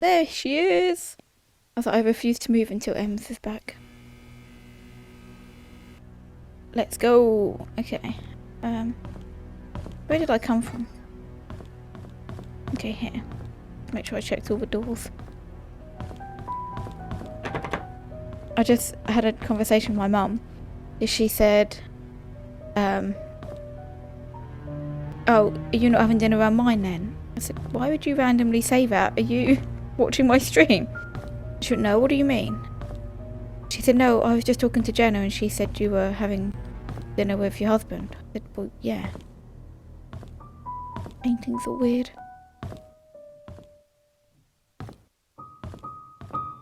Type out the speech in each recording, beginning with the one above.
There she is. As I refuse to move until Ems is back. Let's go. Okay. Where did I come from? Okay, here. Make sure I checked all the doors. I just had a conversation with my mum. She said, oh, are you not having dinner around mine then? I said, why would you randomly say that? Are you watching my stream? She said, no, what do you mean? She said, no, I was just talking to Jenna and she said you were having dinner with your husband. I said, well, yeah. Paintings are weird.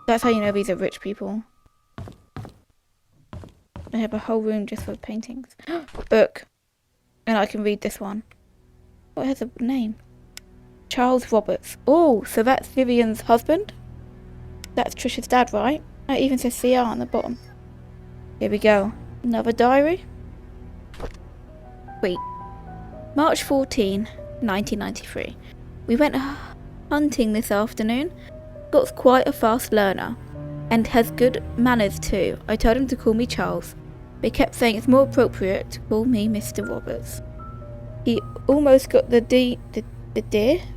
That's how you know these are rich people. They have a whole room just for paintings. Book. And I can read this one. What has a name? Charles Roberts. Oh, so that's Vivian's husband? That's Trisha's dad, right? It even says CR on the bottom. Here we go. Another diary. Wait. March 14, 1993. We went hunting this afternoon. Scott's quite a fast learner. And has good manners too. I told him to call me Charles. But he kept saying it's more appropriate to call me Mr. Roberts. He almost got the deer?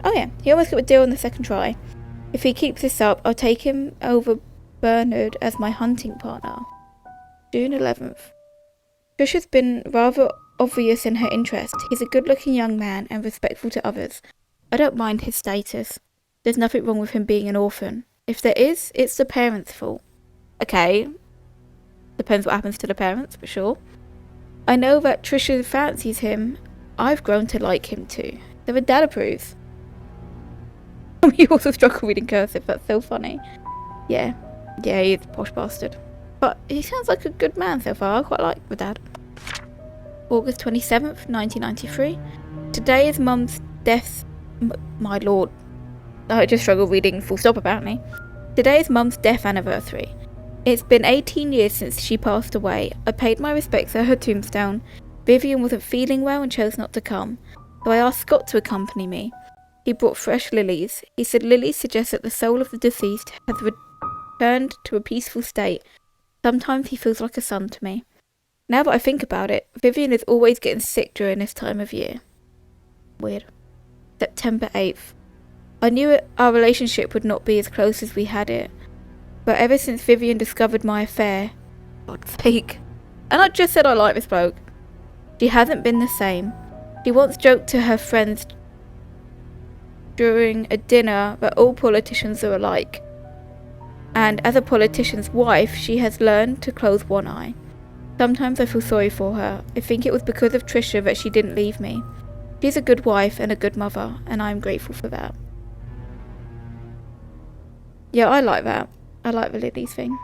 Oh yeah, he almost got the deer on the second try. If he keeps this up, I'll take him over Bernard as my hunting partner. June 11th. Trisha's been rather obvious in her interest. He's a good-looking young man and respectful to others. I don't mind his status. There's nothing wrong with him being an orphan. If there is, it's the parents' fault. Okay. Depends what happens to the parents, for sure. I know that Trisha fancies him. I've grown to like him too. So the dad approves. He also struggled reading cursive. That's so funny. Yeah. Yeah, he's a posh bastard. But he sounds like a good man so far. I quite like the dad. August 27th, 1993. Today is Mum's death. My lord. I just struggle reading full stop apparently. Today is Mum's death anniversary. It's been 18 years since she passed away. I paid my respects at her tombstone. Vivian wasn't feeling well and chose not to come, so I asked Scott to accompany me. He brought fresh lilies. He said lilies suggest that the soul of the deceased has returned to a peaceful state. Sometimes he feels like a son to me. Now that I think about it, Vivian is always getting sick during this time of year. Weird. September 8th. I knew our relationship would not be as close as we had it. But ever since Vivian discovered my affair, God's sake, and I just said I like this bloke, she hasn't been the same. She once joked to her friends during a dinner that all politicians are alike. And as a politician's wife, she has learned to close one eye. Sometimes I feel sorry for her. I think it was because of Trisha that she didn't leave me. She's a good wife and a good mother, and I'm grateful for that. Yeah, I like that. I like the lilies thing.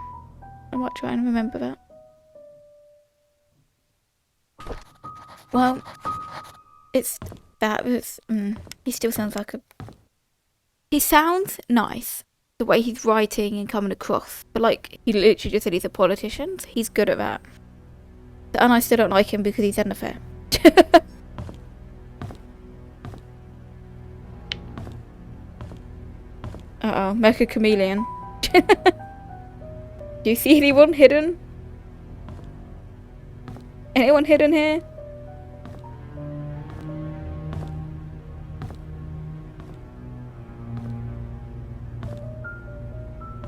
I might try and remember that. Well, it's that was. He still sounds like a. He sounds nice the way he's writing and coming across, but like he literally just said he's a politician. So he's good at that. And I still don't like him because he's had an affair. Uh oh, Mecha Chameleon. Do you see anyone hidden? Anyone hidden here?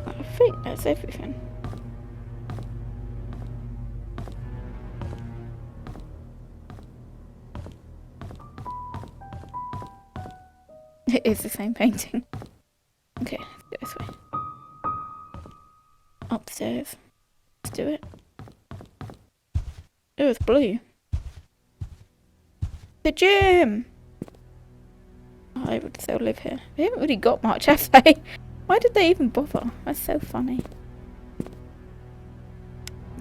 I think that's everything. It is the same painting. Okay, let's go this way. Upstairs. Let's do it. Oh, it's blue. The gym! Oh, I would still live here. They haven't really got much, have they? Why did they even bother? That's so funny.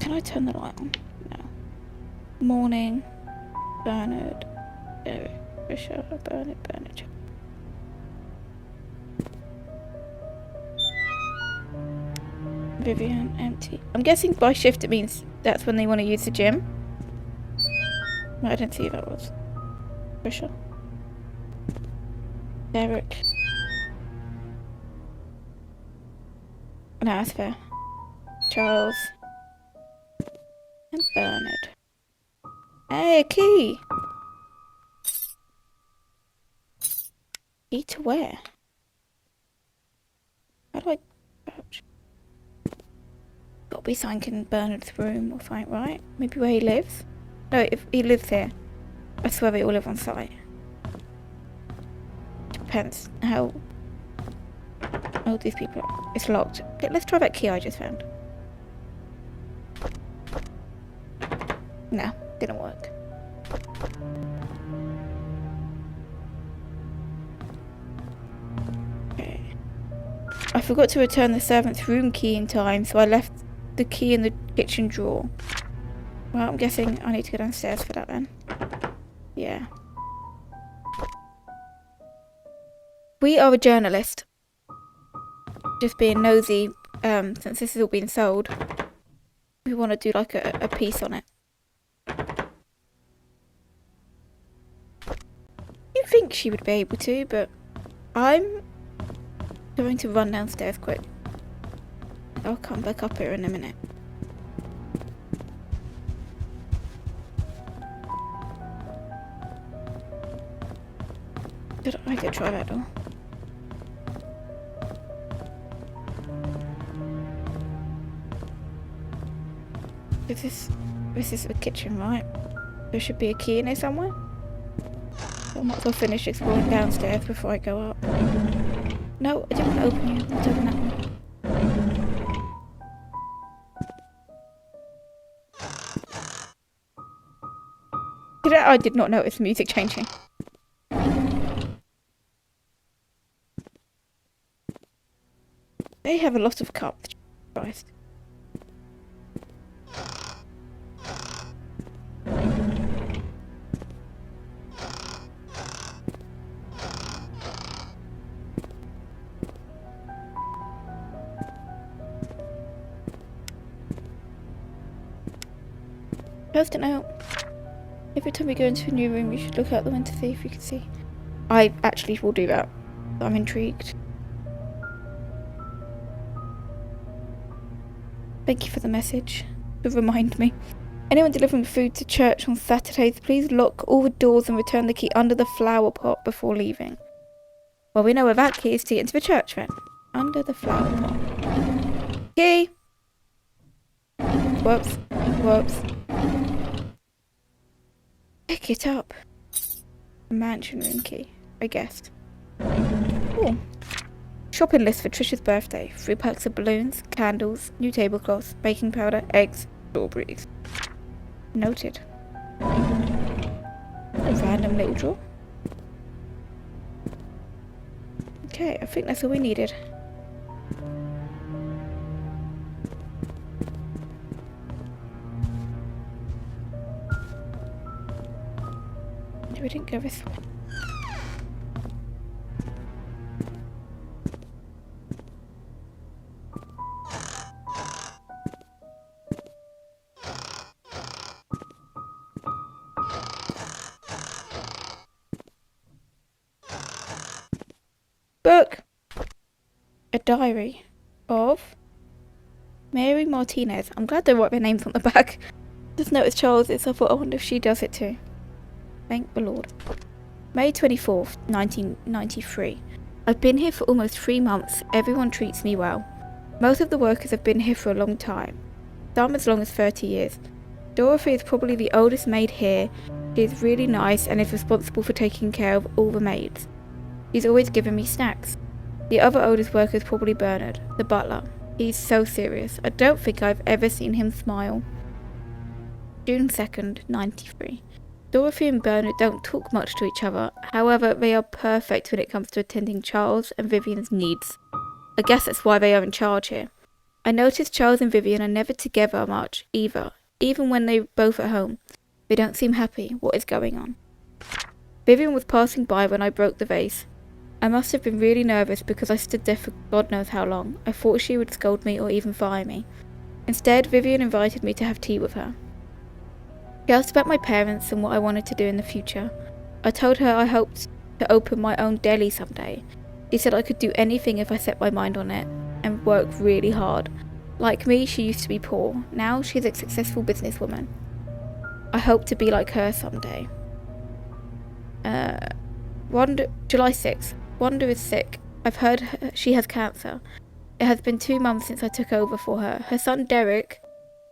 Can I turn the light on? No. Morning. Bernard. Trisha. Bernard. Vivian, empty. I'm guessing by shift it means that's when they want to use the gym. I didn't see who that was. Trisha. Derek. No, that's fair. Charles. And Bernard. Hey, a key! Key to where? How do I crouch? Gotta be something in Bernard's room or something, right? Maybe where he lives? No, if he lives here. I swear they all live on site. Depends how old these people are. It's locked. Okay, let's try that key I just found. No, didn't work. Okay. I forgot to return the servant's room key in time, so I left the key in the kitchen drawer. Well, I'm guessing I need to go downstairs for that then. Yeah. We are a journalist. Just being nosy, since this is all being sold, we want to do like a piece on it. You'd think she would be able to, but I'm going to run downstairs quick. I'll come back up here in a minute. I could try that door. This is the kitchen, right? There should be a key in here somewhere. I might as well finish exploring downstairs before I go up. No, I didn't want to open it. Let's open that one. I did not notice the music changing. They have a lot of cups. Christ. Just a note. Every time we go into a new room, you should look out the window to see if you can see. I actually will do that. I'm intrigued. Thank you for the message. To remind me. Anyone delivering food to church on Saturdays, please lock all the doors and return the key under the flower pot before leaving. Well, we know where that key is to get into the church then. Under the flower pot. Key! Whoops. Whoops. Pick it up. A mansion room key, I guessed. Cool. Shopping list for Trisha's birthday. 3 packs of balloons, candles, new tablecloths, baking powder, eggs, strawberries. Noted. A random little drawer. Okay, I think that's all we needed. We didn't go this way. Book! A diary of Mary Martinez. I'm glad they wrote their names on the back. Just noticed Charles is, so I thought, I wonder if she does it too. Thank the Lord. May 24th, 1993. I've been here for almost 3 months. Everyone treats me well. Most of the workers have been here for a long time. Some as long as 30 years. Dorothy is probably the oldest maid here. She is really nice and is responsible for taking care of all the maids. She's always giving me snacks. The other oldest worker is probably Bernard, the butler. He's so serious. I don't think I've ever seen him smile. June 2nd, 93. Dorothy and Bernard don't talk much to each other, however, they are perfect when it comes to attending Charles and Vivian's needs. I guess that's why they are in charge here. I noticed Charles and Vivian are never together much, either. Even when they're both at home. They don't seem happy. What is going on? Vivian was passing by when I broke the vase. I must have been really nervous because I stood there for God knows how long. I thought she would scold me or even fire me. Instead, Vivian invited me to have tea with her. She asked about my parents and what I wanted to do in the future. I told her I hoped to open my own deli someday. She said I could do anything if I set my mind on it. and work really hard. Like me, she used to be poor. Now she's a successful businesswoman. I hope to be like her someday. July 6th. Wanda is sick. I've heard she has cancer. It has been 2 months since I took over for her. Her son Derek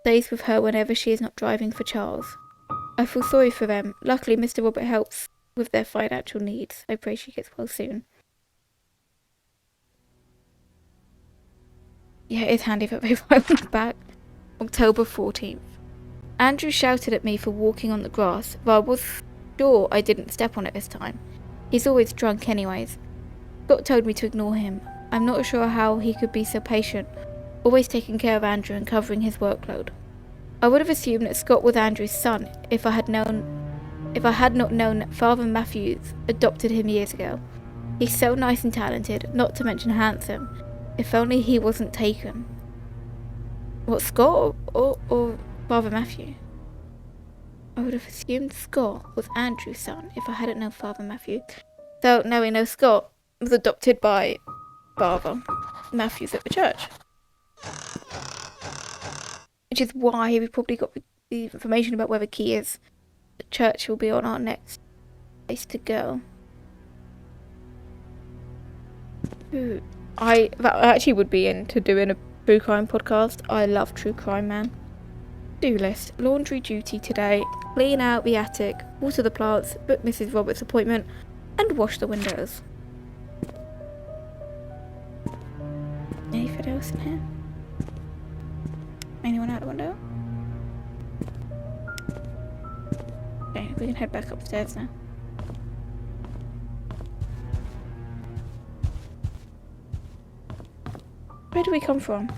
stays with her whenever she is not driving for Charles. I feel sorry for them. Luckily, Mr. Robert helps with their financial needs. I pray she gets well soon. Yeah, it is handy that they write me back. October 14th. Andrew shouted at me for walking on the grass, though I was sure I didn't step on it this time. He's always drunk anyways. Scott told me to ignore him. I'm not sure how he could be so patient, always taking care of Andrew and covering his workload. I would have assumed that Scott was Andrew's son if I had not known that Father Matthews adopted him years ago. He's so nice and talented, not to mention handsome. If only he wasn't taken. What, Scott or Father Matthew? I would have assumed Scott was Andrew's son if I hadn't known Father Matthew. So now we know Scott was adopted by Father Matthews at the church. Which is why we probably got the information about where the key is. The church will be on our next place to go. Ooh. That actually would be into doing a true crime podcast. I love true crime, man. Do list. Laundry duty today. Clean out the attic. Water the plants. Book Mrs. Roberts' appointment. And wash the windows. Anything else in here? Anyone out the window? Okay, we can head back upstairs now. Where do we come from?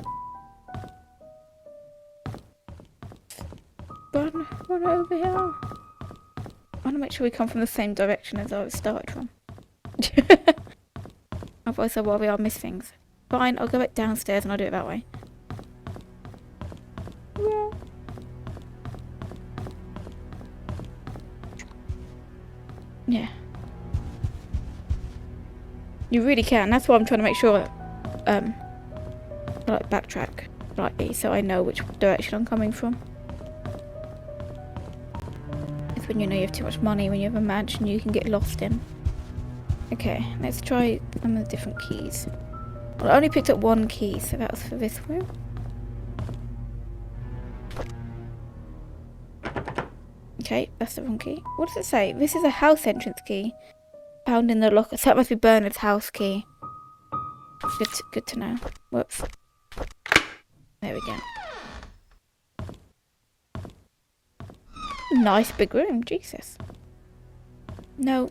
Run over here. I want to make sure we come from the same direction as I started from. Otherwise I'll worry I'll miss things. Fine, I'll go back downstairs and I'll do it that way. Yeah. You really can. That's why I'm trying to make sure I like backtrack slightly so I know which direction I'm coming from. It's when you know you have too much money, when you have a mansion you can get lost in. Okay, let's try some of the different keys. Well, I only picked up one key, so that was for this room. Okay, that's the wrong key. What does it say? This is a house entrance key. Found in the locker. So that must be Bernard's house key. Good to know. Whoops. There we go. Nice big room, Jesus. No.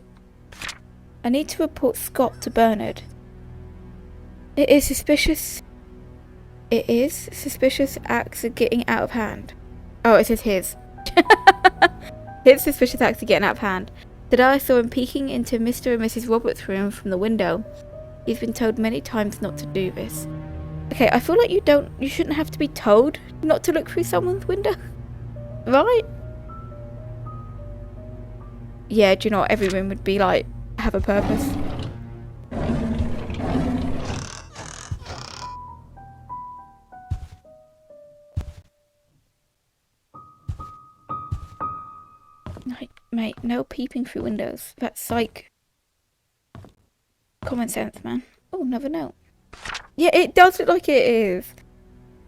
I need to report Scott to Bernard. It is suspicious acts are getting out of hand. Oh, it says his. His suspicious acts are getting out of hand. Today I saw him peeking into Mr. and Mrs. Roberts' room from the window. He's been told many times not to do this. Okay, I feel like you shouldn't have to be told not to look through someone's window. Right? Yeah, do you know what? Every room would be like, have a purpose. Mate, no peeping through windows. That's like common sense, man. Oh, another note. Yeah, it does look like it is.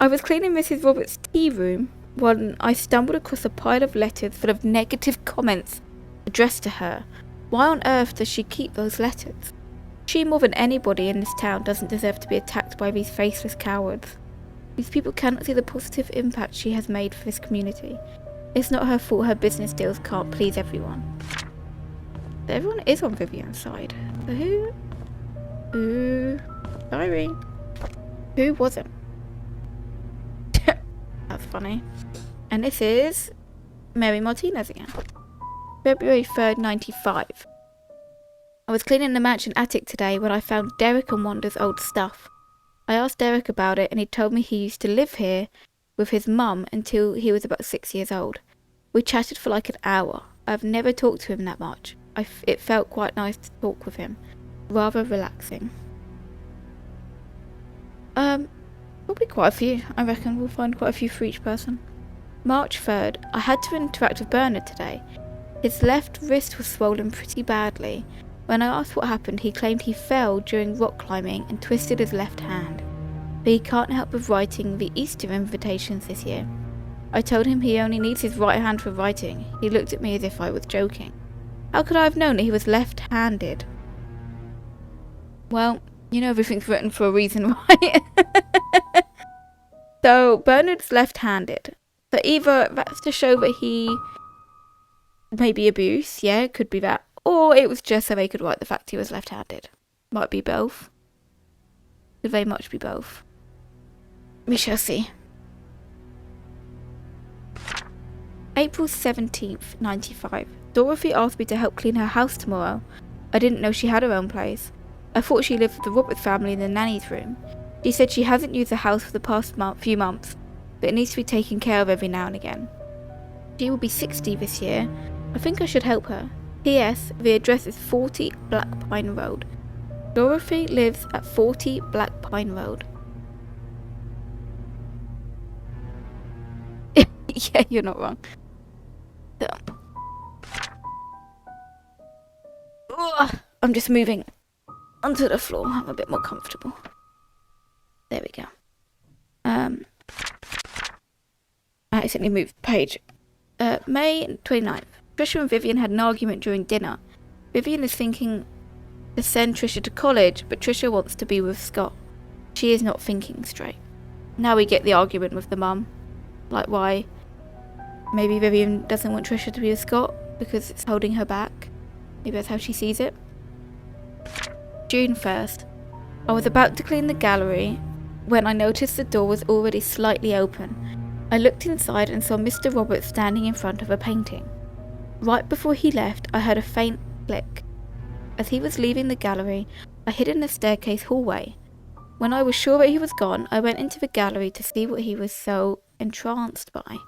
I was cleaning Mrs. Roberts' tea room when I stumbled across a pile of letters full of negative comments addressed to her. Why on earth does she keep those letters? She, more than anybody in this town, doesn't deserve to be attacked by these faceless cowards. These people cannot see the positive impact she has made for this community. It's not her fault her business deals can't please everyone. But everyone is on Vivian's side. So who? Sorry. Who wasn't? That's funny. And this is Mary Martinez again. February 3rd, 95. I was cleaning the mansion attic today when I found Derek and Wanda's old stuff. I asked Derek about it and he told me he used to live here with his mum until he was about 6 years old. We chatted for like an hour. I've never talked to him that much. It felt quite nice to talk with him. Rather relaxing. Probably quite a few. I reckon we'll find quite a few for each person. March 3rd. I had to interact with Bernard today. His left wrist was swollen pretty badly. When I asked what happened, he claimed he fell during rock climbing and twisted his left hand. But he can't help with writing the Easter invitations this year. I told him he only needs his right hand for writing. He looked at me as if I was joking. How could I have known that he was left-handed? Well, you know everything's written for a reason, right? So, Bernard's left-handed. So either that's to show that he maybe abuse, yeah, it could be that. Or it was just so they could write the fact he was left-handed. Might be both. Could very much be both. We shall see. April 17th, 95. Dorothy asked me to help clean her house tomorrow. I didn't know she had her own place. I thought she lived with the Roberts family in the nanny's room. She said she hasn't used the house for the past few months, but it needs to be taken care of every now and again. She will be 60 this year. I think I should help her. P.S. The address is 40 Black Pine Road. Dorothy lives at 40 Black Pine Road. Yeah, you're not wrong. So. Ugh, I'm just moving onto the floor. I'm a bit more comfortable. There we go. I accidentally moved the page. May 29th. Trisha and Vivian had an argument during dinner. Vivian is thinking to send Trisha to college, but Trisha wants to be with Scott. She is not thinking straight. Now we get the argument with the mum. Like, why? Maybe Vivian doesn't want Trisha to be with Scott because it's holding her back. Maybe that's how she sees it. June 1st. I was about to clean the gallery when I noticed the door was already slightly open. I looked inside and saw Mr. Roberts standing in front of a painting. Right before he left, I heard a faint click. As he was leaving the gallery, I hid in the staircase hallway. When I was sure that he was gone, I went into the gallery to see what he was so entranced by.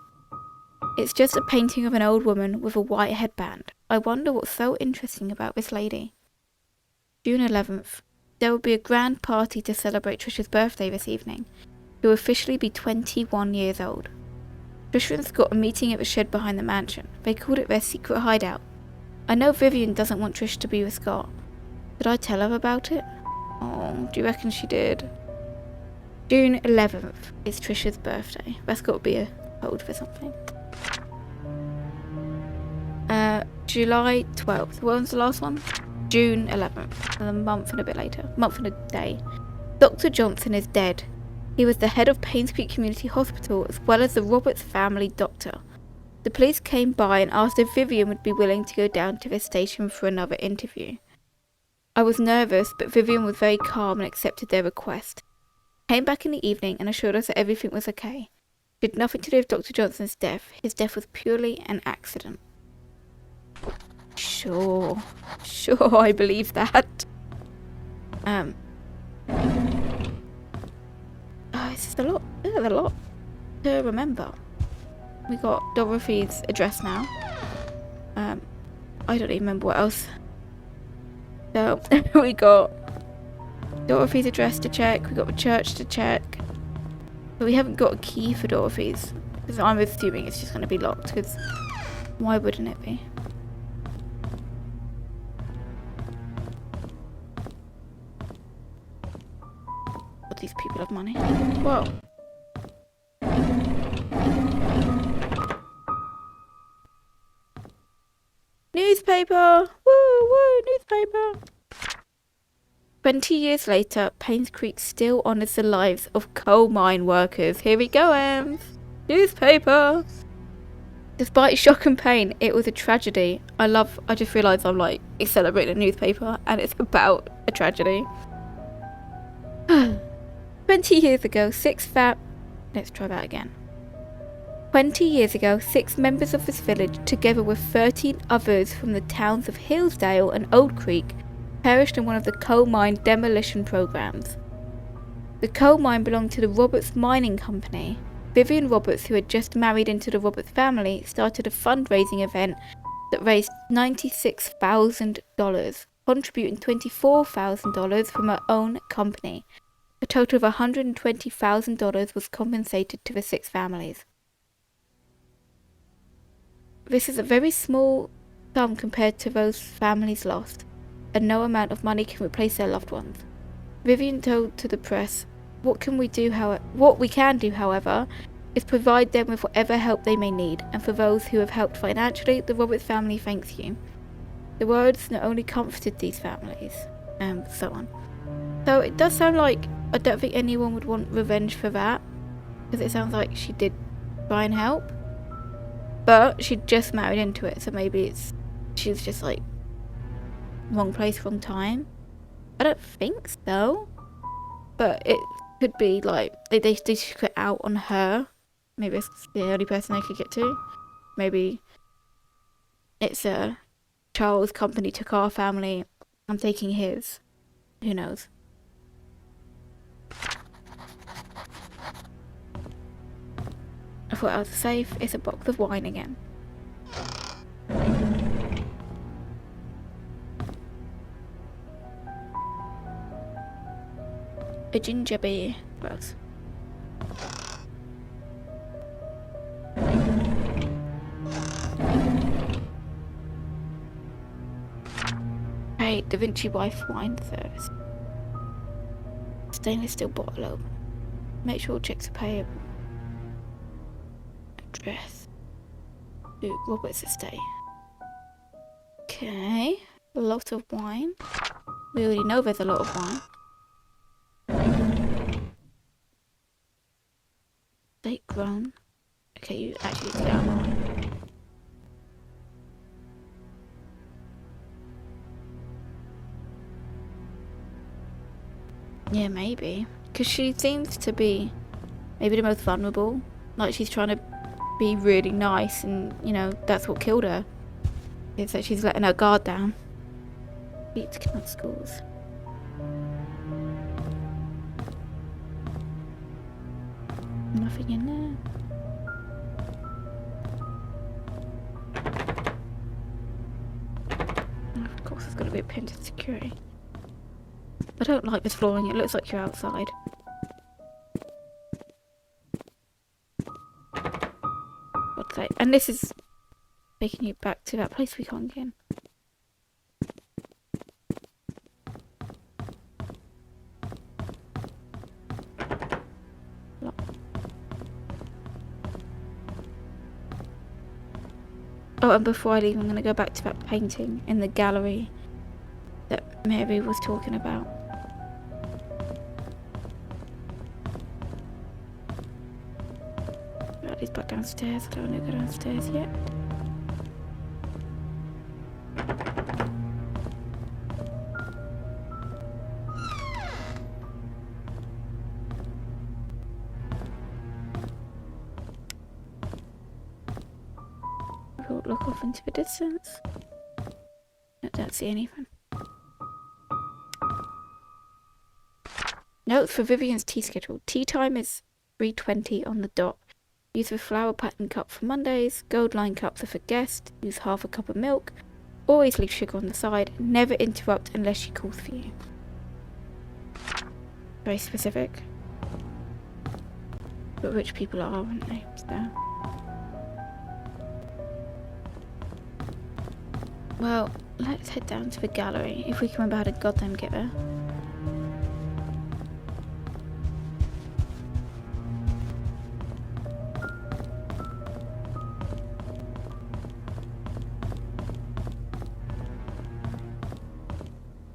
It's just a painting of an old woman with a white headband. I wonder what's so interesting about this lady. June 11th. There will be a grand party to celebrate Trisha's birthday this evening. She will officially be 21 years old. Trisha and Scott are meeting at the shed behind the mansion. They called it their secret hideout. I know Vivian doesn't want Trish to be with Scott. Did I tell her about it? Oh, do you reckon she did? June 11th is Trisha's birthday. That's got to be a code for something. July 12th. What was the last one? June 11th. A month and a bit later. Month and a day. Dr. Johnson is dead. He was the head of Painscreek Community Hospital as well as the Roberts family doctor. The police came by and asked if Vivian would be willing to go down to the station for another interview. I was nervous, but Vivian was very calm and accepted their request. Came back in the evening and assured us that everything was okay. It had nothing to do with Dr. Johnson's death. His death was purely an accident. Sure, I believe that. It's just a lot to remember. We got Dorothy's address now. I don't even remember what else. So, we got Dorothy's address to check, we got the church to check. But we haven't got a key for Dorothy's. Because I'm assuming it's just going to be locked, because why wouldn't it be? But these people have money. Whoa. Newspaper! Woo, newspaper! 20 years later, Painscreek still honours the lives of coal mine workers. Here we go, Ems. Newspaper! Despite shock and pain, it was a tragedy. I just realised I'm like celebrating a newspaper and it's about a tragedy. 20 years ago, let's try that again. 20 years ago, 6 members of this village, together with 13 others from the towns of Hillsdale and Old Creek, perished in one of the coal mine demolition programs. The coal mine belonged to the Roberts Mining Company. Vivian Roberts, who had just married into the Roberts family, started a fundraising event that raised $96,000, contributing $24,000 from her own company. A total of $120,000 was compensated to the 6 families. This is a very small sum compared to those families lost, and no amount of money can replace their loved ones. Vivian told to the press, what we can do, however, is provide them with whatever help they may need, and for those who have helped financially, the Roberts family thanks you. The words not only comforted these families, and so on. So it does sound like I don't think anyone would want revenge for that, because it sounds like she did try and help, but she just married into it, so maybe she was just like wrong place, wrong time. I don't think so, but it could be like they should get out on her. Maybe it's the only person they could get to. Maybe it's a Charles' company took our family, I'm taking his. Who knows? I thought I was safe. It's a box of wine again. A ginger beer. Gross. Hey, Da Vinci wife wine service. Stainless steel bottle open. Make sure checks are payable. Address. To Robert's estate. Okay. A lot of wine. We already know there's a lot of wine. State grown. Okay, you actually need to get out of my way. Yeah, maybe. Because she seems to be maybe the most vulnerable. Like, she's trying to be really nice and, you know, that's what killed her. It's that she's letting her guard down. Beats cannot schools. Nothing in there. Oh, of course, there's got to be a pin to security. I don't like this flooring, it looks like you're outside. What's that? And this is taking you back to that place we can't get in. Oh, and before I leave, I'm going to go back to that painting in the gallery that Mary was talking about. Right, he's back downstairs. I don't want to go downstairs yet. We'll look off into the distance. I don't see anything. Notes for Vivian's tea schedule. Tea time is 3:20 on the dot. Use a flower pattern cup for Mondays. Gold line cups are for guests. Use half a cup of milk. Always leave sugar on the side. Never interrupt unless she calls for you. Very specific. But rich people are, aren't they? So. Well, let's head down to the gallery. If we can remember how to goddamn get there.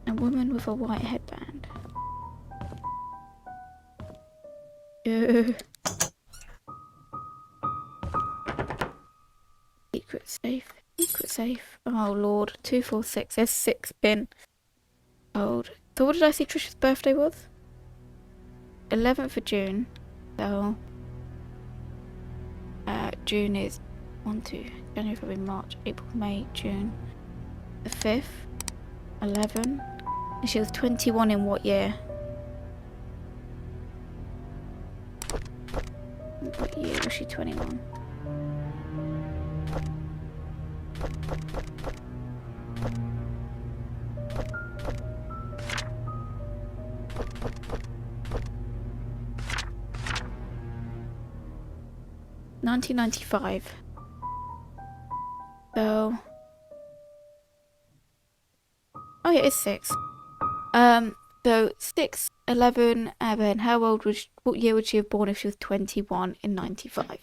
A woman with a white headband. Secret safe. Secret safe. Oh lord. 246. There's 6 bin. Old. So what did I say Trisha's birthday was? 11th of June. So June is 1, 2, January, February, March, April, May, June. The 5th. 11. And she was 21 in what year? What year was she 21? 1995. So... Oh yeah, it's 6. So 6, 11, and then how old was what year would she have born if she was 21 in 95?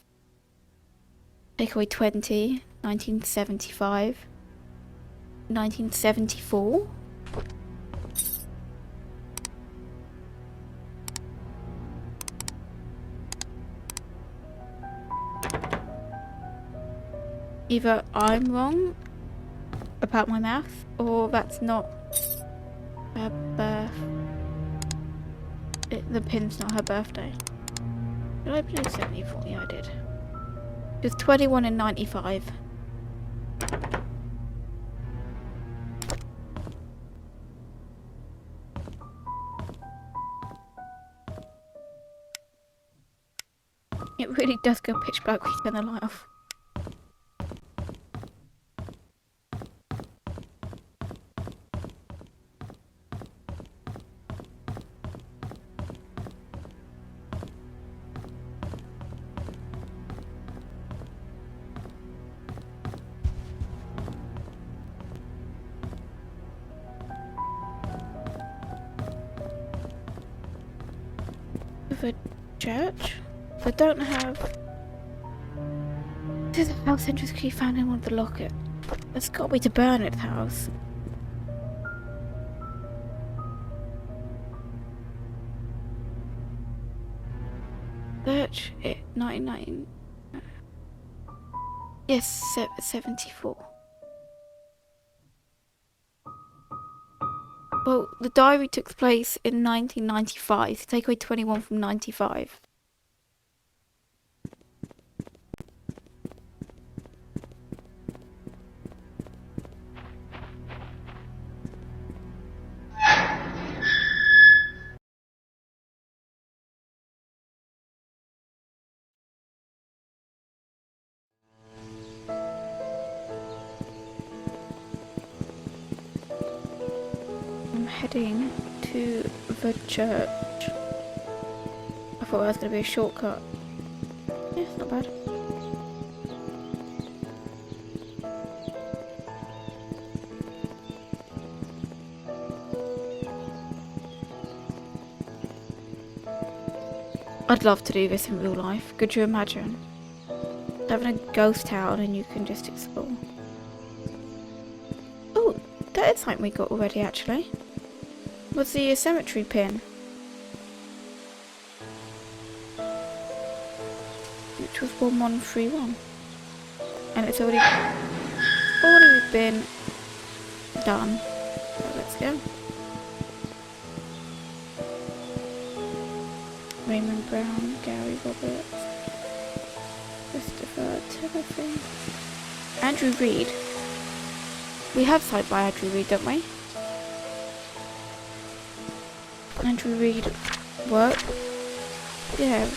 Take away 20, 1975, 1974. Either I'm wrong about my math, or that's not her birth. The pin's not her birthday. Did I do 74? Yeah, I did. She was 21 in 95. It really does go pitch black when you turn the light off. The church? I don't have... There's a house entrance key found in one of the locket. That's got to be to Bernard's house. Search it, 99. Yes, 74. Well, the diary took place in 1995, so take away 21 from 95. I'm heading to the church. I thought that was going to be a shortcut. Yeah, it's not bad. I'd love to do this in real life. Could you imagine? Having a ghost town and you can just explore. Oh, that is something we got already actually. What's the cemetery pin? Which was 1131. And it's already been done. So let's go. Raymond Brown, Gary Roberts, Christopher Timothy, Andrew Reed. We have signed by Andrew Reed, don't we? Andrew Reed work? Yeah.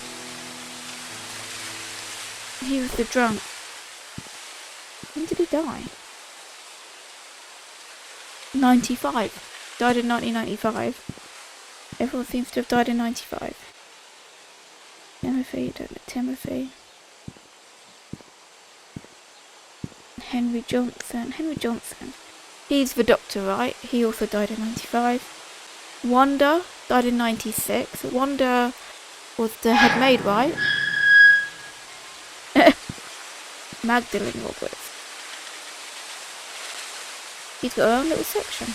He was the drunk. When did he die? 95. Died in 1995. Everyone seems to have died in 95. Timothy, don't know Timothy. Henry Johnson. Henry Johnson. He's the doctor, right? He also died in 95. Wanda died in 96. Wanda was the head maid, right? Magdalene Roberts. He's got her own little section.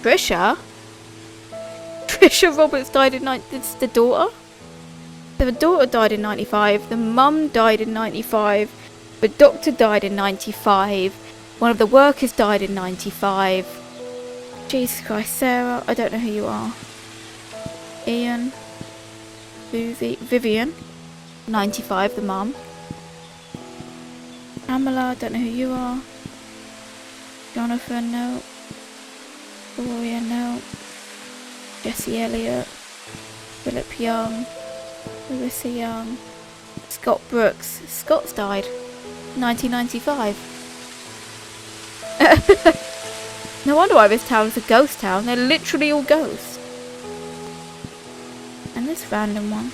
Trisha? Trisha Roberts died in it's the daughter? So the daughter died in 95, the mum died in 95, the doctor died in 95, one of the workers died in 95. Jesus Christ, Sarah, I don't know who you are. Ian, Vivian, 95, the mum. Amala, don't know who you are. Jonathan, no. Gloria, no. Jesse Elliott, Philip Young, Larissa Young, Scott Brooks. Scott's died 1995. No wonder why this town is a ghost town. They're literally all ghosts. And this random one.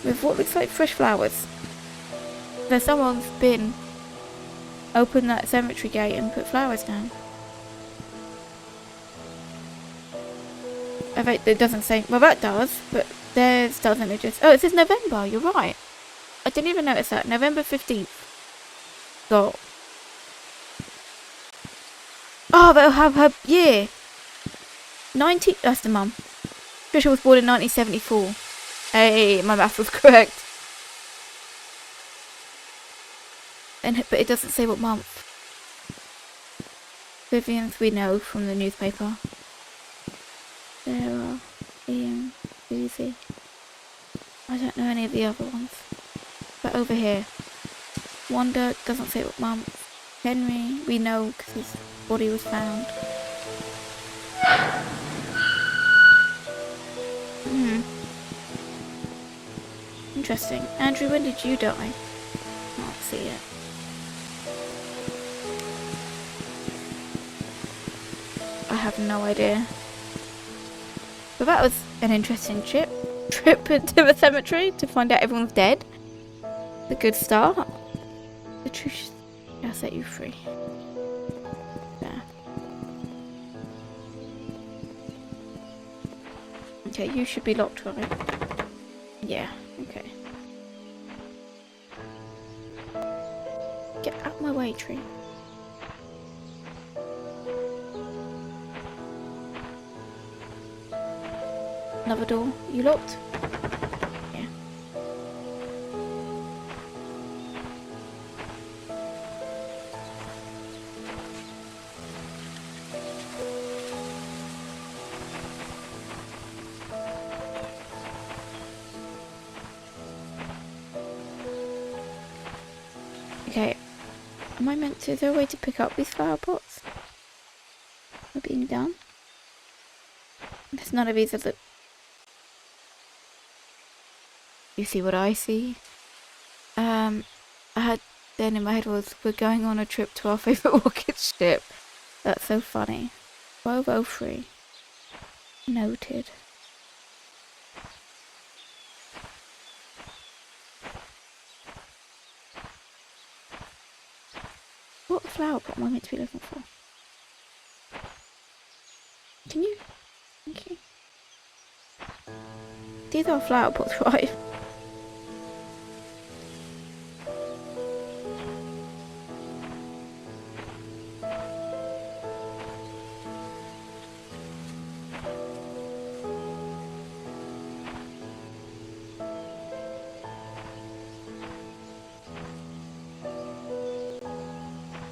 With what looks like fresh flowers. There's someone's been open that cemetery gate and put flowers down. I bet it doesn't say, well that does, but theirs doesn't. It just, oh, it says November, you're right. I didn't even notice that. November 15th. Got. Oh, they'll have her year. 90, that's the mum. Trisha was born in 1974. Hey, my math was correct. But it doesn't say what month. Vivian's we know from the newspaper. Sarah, Ian, Susie. I don't know any of the other ones. But over here. Wanda doesn't say what month. Henry, we know because his body was found. Interesting. Andrew, when did you die? Can't see it. I have no idea. But that was an interesting trip into the cemetery to find out everyone's dead. A good start. The truth shall set you free. There. Okay, you should be locked, right? Yeah, okay. Get out my way, tree. Another door. You locked? Yeah. Okay. Am I meant to? Is there a way to pick up these flower pots? They're being done. There's none of these are the. You see what I see? I had then in my head was we're going on a trip to our favourite rocket ship. That's so funny. 1203. Noted. What flower pot am I meant to be looking for? Can you? Thank you. These are flower pots, right?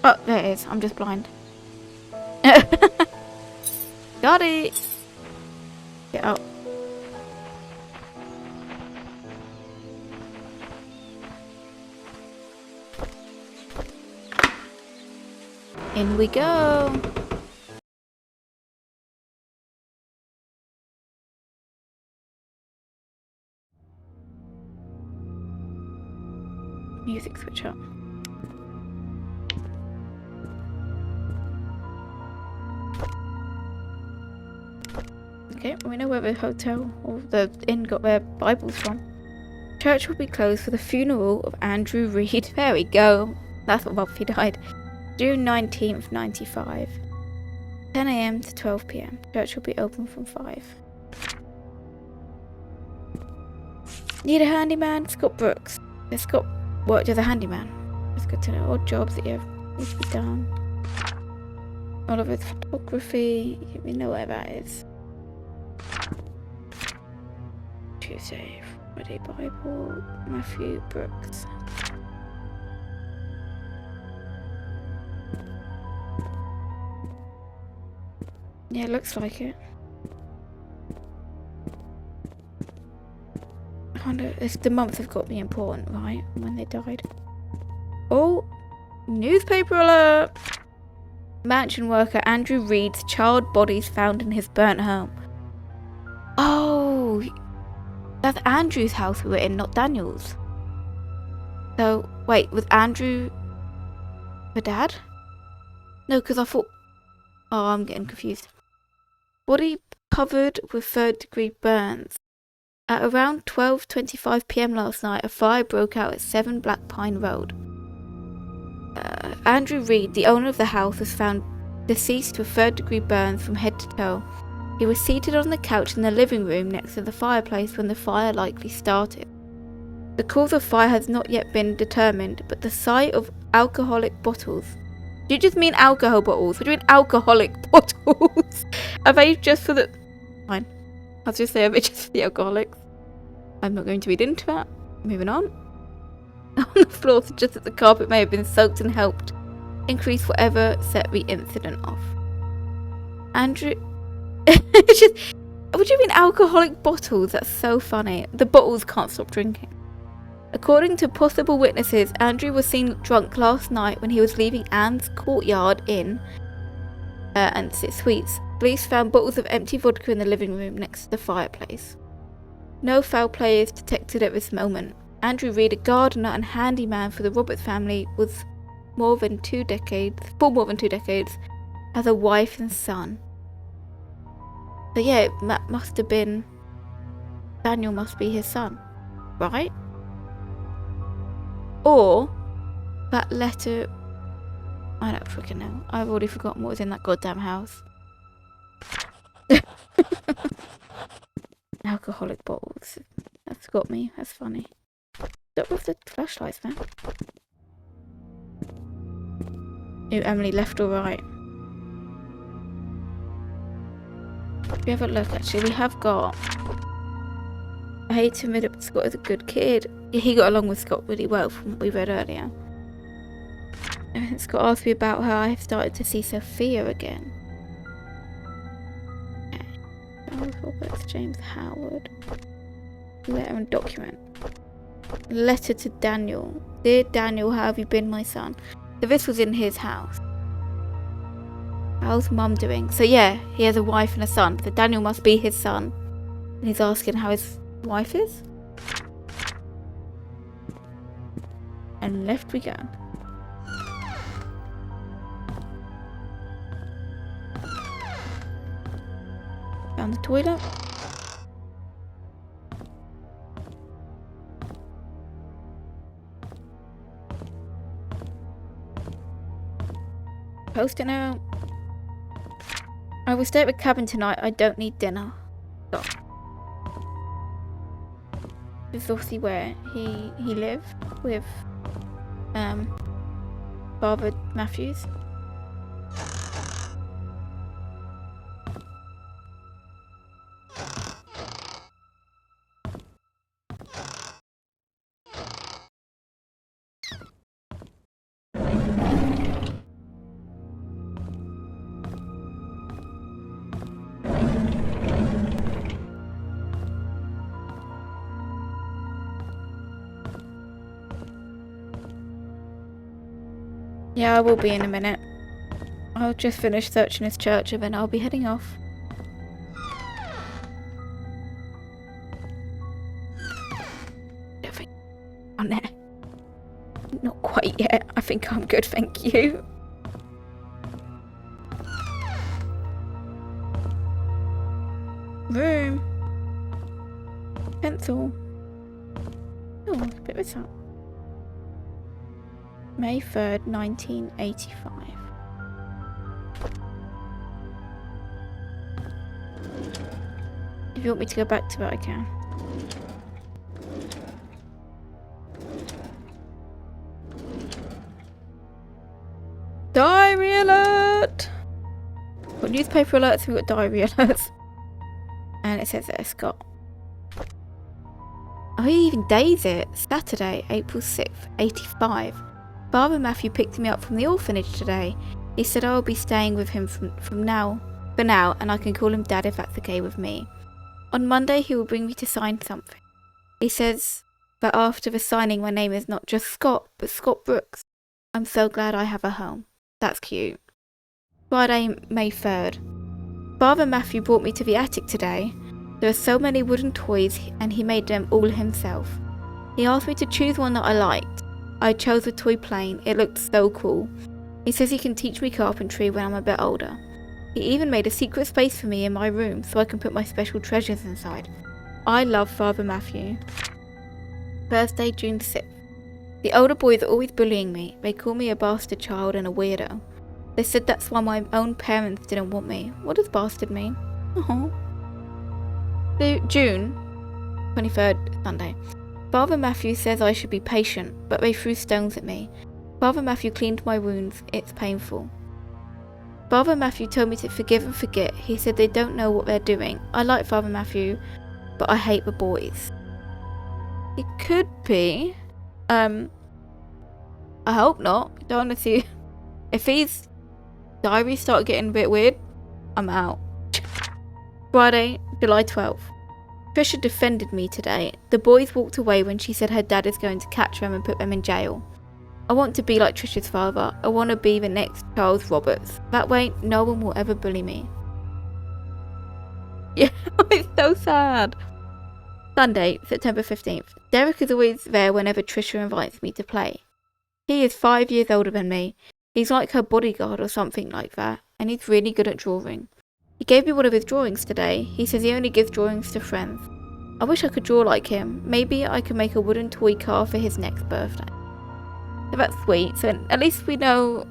Oh, there it is. I'm just blind. Got it! Get out. In we go! Music switch up. Okay, we know where the hotel or the inn got their Bibles from. Church will be closed for the funeral of Andrew Reed. There we go. That's what month he died. June 19th, 95. 10 AM to 12 PM. Church will be open from 5. Need a handyman? Scott Brooks. Scott worked as a handyman. That's good to know. Odd jobs that you have need to be done. All of his photography. We know where that is. Tuesday, Friday Bible, Matthew Brooks. Yeah, it looks like it. I wonder if the months have got to be important, right? When they died. Oh, newspaper alert! Mansion worker Andrew Reed's child bodies found in his burnt home. Oh, that's Andrew's house we were in, not Daniel's. So, wait, was Andrew the dad? No, because I thought... Oh, I'm getting confused. Body covered with 3rd-degree burns. At around 12:25 p.m. last night, a fire broke out at 7 Black Pine Road. Andrew Reed, the owner of the house, was found deceased with 3rd-degree burns from head to toe. He was seated on the couch in the living room next to the fireplace when the fire likely started. The cause of fire has not yet been determined, but the sight of alcoholic bottles... Do you just mean alcohol bottles? What do you mean alcoholic bottles? Are they just for the... Fine. I'll just say, are they just for the alcoholics? I'm not going to read into that. Moving on. On the floor suggests that the carpet may have been soaked and helped increase whatever set the incident off. Andrew... It's just... What do you mean alcoholic bottles? That's so funny. The bottles can't stop drinking. According to possible witnesses, Andrew was seen drunk last night when he was leaving Anne's Courtyard Inn and Suites. Police found bottles of empty vodka in the living room next to the fireplace. No foul play is detected at this moment. Andrew Reed, a gardener and handyman for the Roberts family, was for more than 2 decades, has a wife and son. So yeah, that must have been... Daniel must be his son, right? Or that letter... I don't freaking know. I've already forgotten what was in that goddamn house. Alcoholic bottles. That's got me. That's funny. Stop with the flashlights, man. Ooh, Emily, left or right? If you have a look, actually, we have got... I hate to admit it, but Scott is a good kid. He got along with Scott really well from what we read earlier. And Scott asked me about her. I have started to see Sophia again. Okay. Charles Roberts, James Howard. Letter and document. Letter to Daniel. Dear Daniel, how have you been, my son? So this was in his house. How's Mum doing? So yeah, he has a wife and a son. So Daniel must be his son. And he's asking how his wife is. And left we go. Found the toilet. Post-it note. I will stay at the cabin tonight. I don't need dinner. So. This is obviously where he lived with Father Matthews. Yeah, I will be in a minute. I'll just finish searching his church and then I'll be heading off. Nothing on there. Not quite yet. I think I'm good, thank you. Room. Pencil. Oh, a bit of this up. May 3rd, 1985. If you want me to go back to it, I can. Diary alert! Got newspaper alerts, we've got diary alerts. And it says there, Scott. Oh, he even days it. Saturday, April 6th, 85. Father Matthew picked me up from the orphanage today. He said I will be staying with him for now, and I can call him Dad if that's okay with me. On Monday he will bring me to sign something. He says that after the signing my name is not just Scott, but Scott Brooks. I'm so glad I have a home. That's cute. Friday, May 3rd. Father Matthew brought me to the attic today. There are so many wooden toys and he made them all himself. He asked me to choose one that I liked. I chose a toy plane. It looked so cool. He says he can teach me carpentry when I'm a bit older. He even made a secret space for me in my room so I can put my special treasures inside. I love Father Matthew. Thursday, June 6th. The older boys are always bullying me. They call me a bastard child and a weirdo. They said that's why my own parents didn't want me. What does bastard mean? June 23rd, Sunday. Father Matthew says I should be patient, but they threw stones at me. Father Matthew cleaned my wounds. It's painful. Father Matthew told me to forgive and forget. He said they don't know what they're doing. I like Father Matthew, but I hate the boys. It could be. I hope not. Don't want to see. If these diaries start getting a bit weird, I'm out. Friday, July 12th. Trisha defended me today. The boys walked away when she said her dad is going to catch them and put them in jail. I want to be like Trisha's father. I want to be the next Charles Roberts. That way, no one will ever bully me. Yeah, it's so sad. Sunday, September 15th. Derek is always there whenever Trisha invites me to play. He is 5 years older than me. He's like her bodyguard or something like that, and he's really good at drawing. He gave me one of his drawings today. He says he only gives drawings to friends. I wish I could draw like him. Maybe I could make a wooden toy car for his next birthday. So that's sweet. So at least we know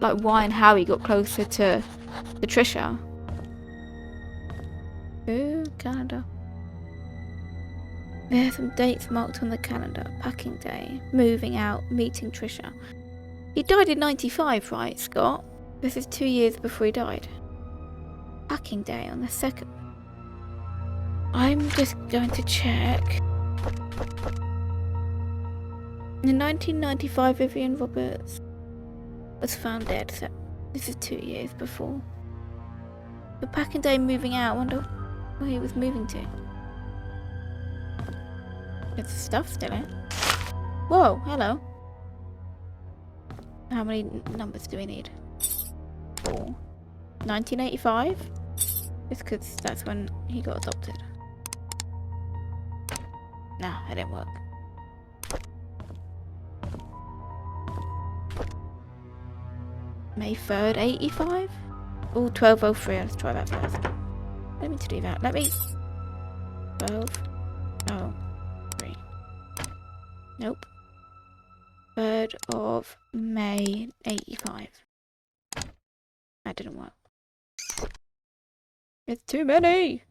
like why and how he got closer to Trisha. Ooh, Canada. There are some dates marked on the calendar. Packing day, moving out, meeting Trisha. He died in 95, right, Scott? This is 2 years before he died. Packing day on the 2nd. I'm just going to check. In 1995, Vivian Roberts was found dead, so this is 2 years before. The packing day, moving out, I wonder where he was moving to. There's stuff still in. Whoa, hello. How many numbers do we need? 4. 1985? Just because that's when he got adopted. Nah, it didn't work. May 3rd, 85? Oh, 1203. Let's try that first. Let me do that. Let me. 1203. Nope. 3rd of May, 85. That didn't work. It's too many!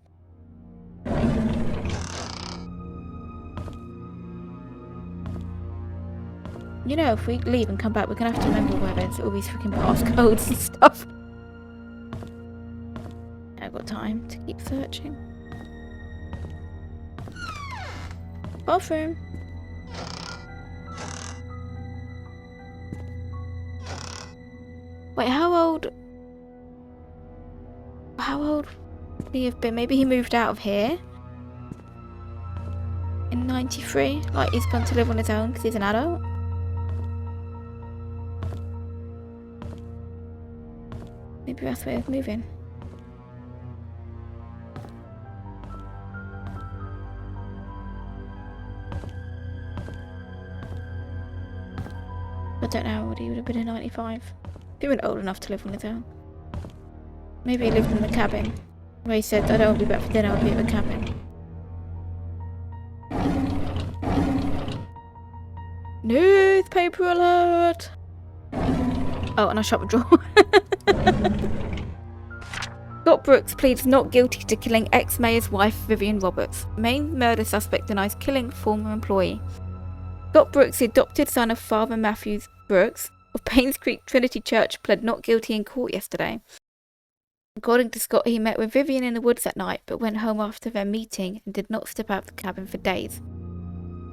You know, if we leave and come back, we're gonna have to remember where there's all these freaking passcodes and stuff. I've got time to keep searching. Bathroom. Wait, how old would he have been? Maybe he moved out of here in 93? Like, he's gone to live on his own because he's an adult? Maybe that's where he's moving. I don't know what he would have been in 95. He was old enough to live on his own. Maybe he lived in the cabin. Where he said, I don't want to be back for dinner, I'll be at the cabin. Newspaper alert! Oh, and I shut the drawer. Scott Brooks pleads not guilty to killing ex-mayor's wife, Vivian Roberts. Main murder suspect denies killing former employee. Scott Brooks, the adopted son of Father Matthew Brooks of Painscreek Trinity Church, pled not guilty in court yesterday. According to Scott, he met with Vivian in the woods that night, but went home after their meeting and did not step out of the cabin for days.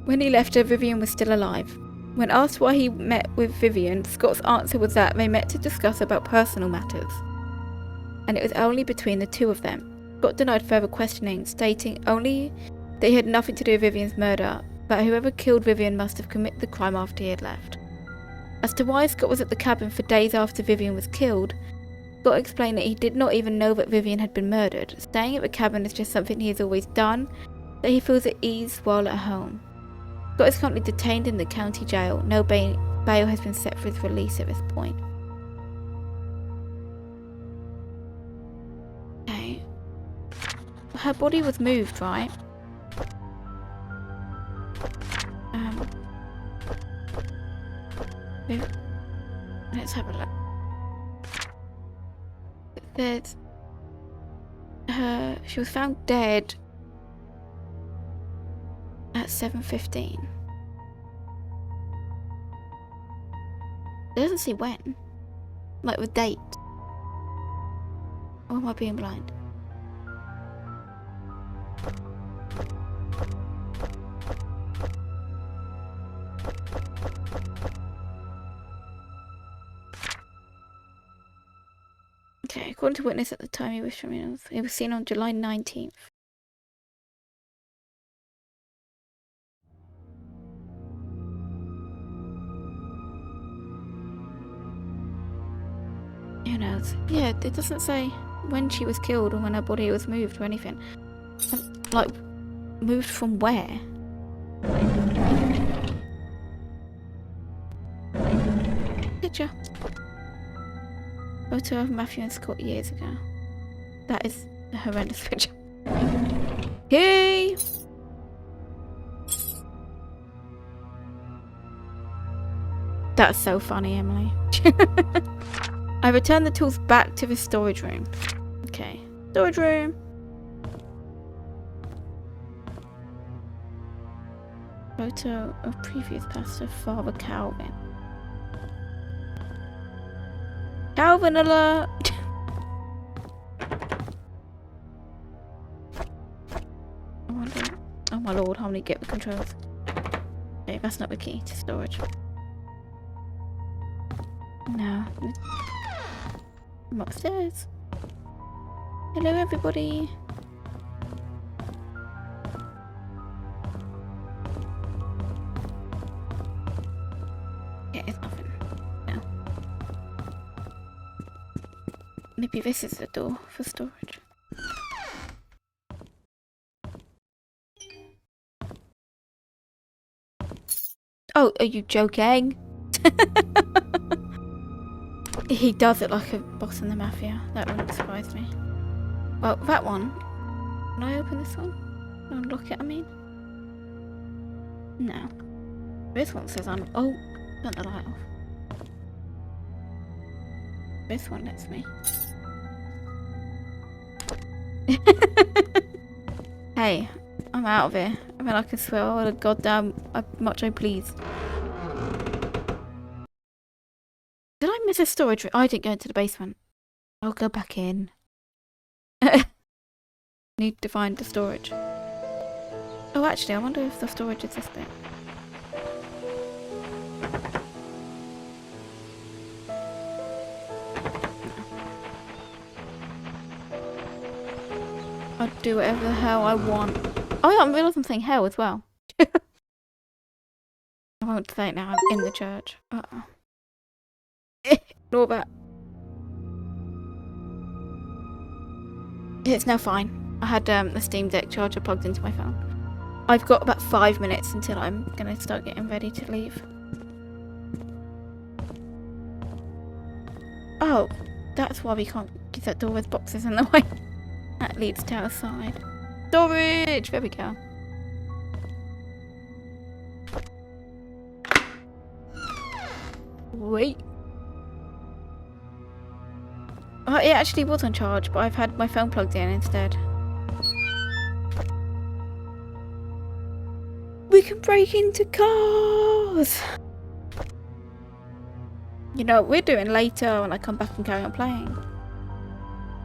When he left her, Vivian was still alive. When asked why he met with Vivian, Scott's answer was that they met to discuss about personal matters, and it was only between the two of them. Scott denied further questioning, stating only that he had nothing to do with Vivian's murder, but whoever killed Vivian must have committed the crime after he had left. As to why Scott was at the cabin for days after Vivian was killed, Scott explained that he did not even know that Vivian had been murdered. Staying at the cabin is just something he has always done, that he feels at ease while at home. Scott is currently detained in the county jail. No bail has been set for his release at this point. Okay. Her body was moved, right? Let's have a look. There's she was found dead at 7:15. It doesn't say when. Like the date. Or am I being blind? Okay, according to witness at the time he was seen on July 19th. Who knows? Yeah, it doesn't say when she was killed or when her body was moved or anything. Like, moved from where? Picture. Photo of Matthew and Scott years ago. That is a horrendous picture. Hey! That's so funny, Emily. I returned the tools back to the storage room. Okay. Storage room. Photo of previous pastor, Father Calvin. Calvin alert! I wonder... Oh my lord, how many get the controls? Okay, that's not the key to storage. No. I'm upstairs. Hello everybody. Yeah, it's nothing. No. Maybe this is the door for storage. Oh, are you joking? He does it like a boss in the mafia. That wouldn't surprise me. Well, that one. Can I open this one? Unlock it, I mean? No. This one says I'm... Oh, turn the light off. This one lets me. Hey, I'm out of here. I mean, I can swear all the goddamn much I please. Did I miss a storage room? I didn't go into the basement. I'll go back in. Need to find the storage. Oh, actually, I wonder if the storage is this bit. I'll do whatever the hell I want. Oh yeah, I'm realising I'm saying hell as well. I won't say it now, I'm in the church. Uh-oh. Ignore that. It's now fine. I had the Steam Deck charger plugged into my phone. I've got about 5 minutes until I'm gonna start getting ready to leave. Oh, that's why we can't use that door with boxes in the way. That leads to our side. Storage! There we go. Wait. Oh, it actually was on charge, but I've had my phone plugged in instead. We can break into cars! You know what we're doing later when I come back and carry on playing.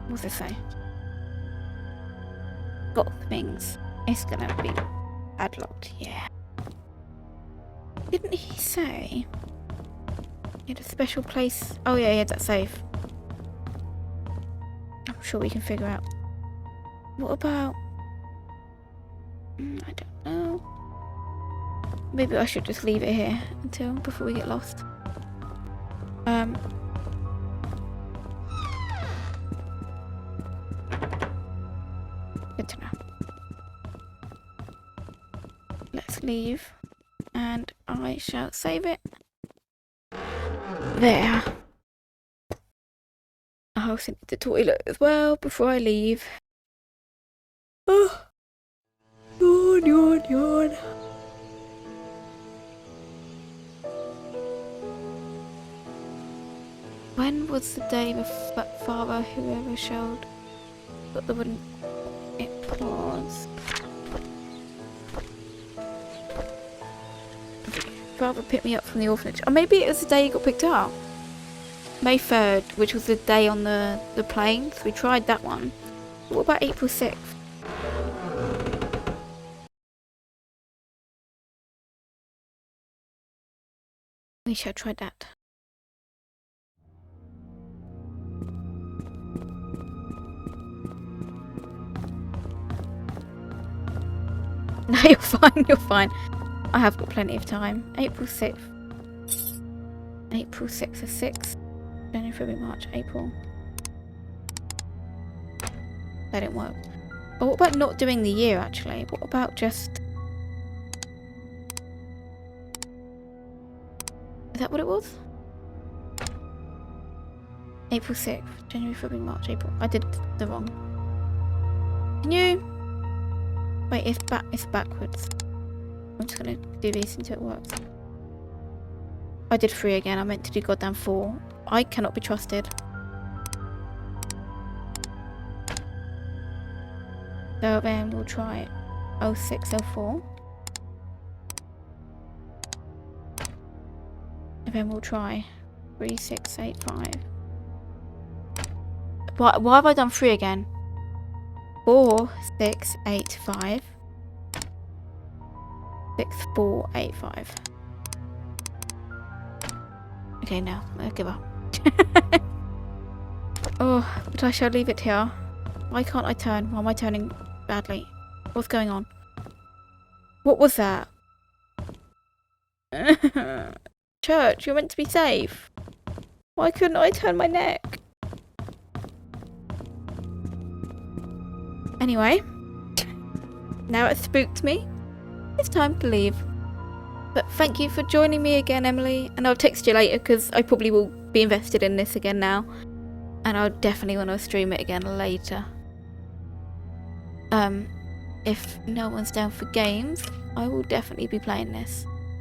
What's it say? Got things. It's gonna be padlocked, yeah. Didn't he say he had a special place? Oh yeah, he had that safe. I'm sure we can figure out. What about... I don't know. Maybe I should just leave it here until before we get lost. Good to know. Let's leave, and I shall save it. There. I also need the toilet as well before I leave. Oh, yawn, yawn, yawn. When was the day my father, whoever showed, got the wooden... It was... Father picked me up from the orphanage. Or maybe it was the day he got picked up. May 3rd, which was the day on the plane. So we tried that one. But what about April 6th? We should have tried that. No, you're fine, you're fine. I have got plenty of time. April 6th. April 6th is 6. January, February, March, April. That didn't work. But what about not doing the year, actually? What about just... Is that what it was? April 6th. January, February, March, April. I did the wrong. Can you... Wait, it's backwards. I'm just gonna do these until it works. I did 3 again. I meant to do goddamn 4. I cannot be trusted. So then we'll try 06, 04. And then we'll try 3685. Why have I done 3 again? 4685. 6485. Okay, now I'll give up. Oh, but I shall leave it here. Why can't I turn? Why am I turning badly? What's going on? What was that? Church, you're meant to be safe. Why couldn't I turn my neck? Anyway, now it's spooked me. It's time to leave. But thank you for joining me again, Emily. And I'll text you later because I probably will be invested in this again now. And I'll definitely want to stream it again later. If no one's down for games, I will definitely be playing this.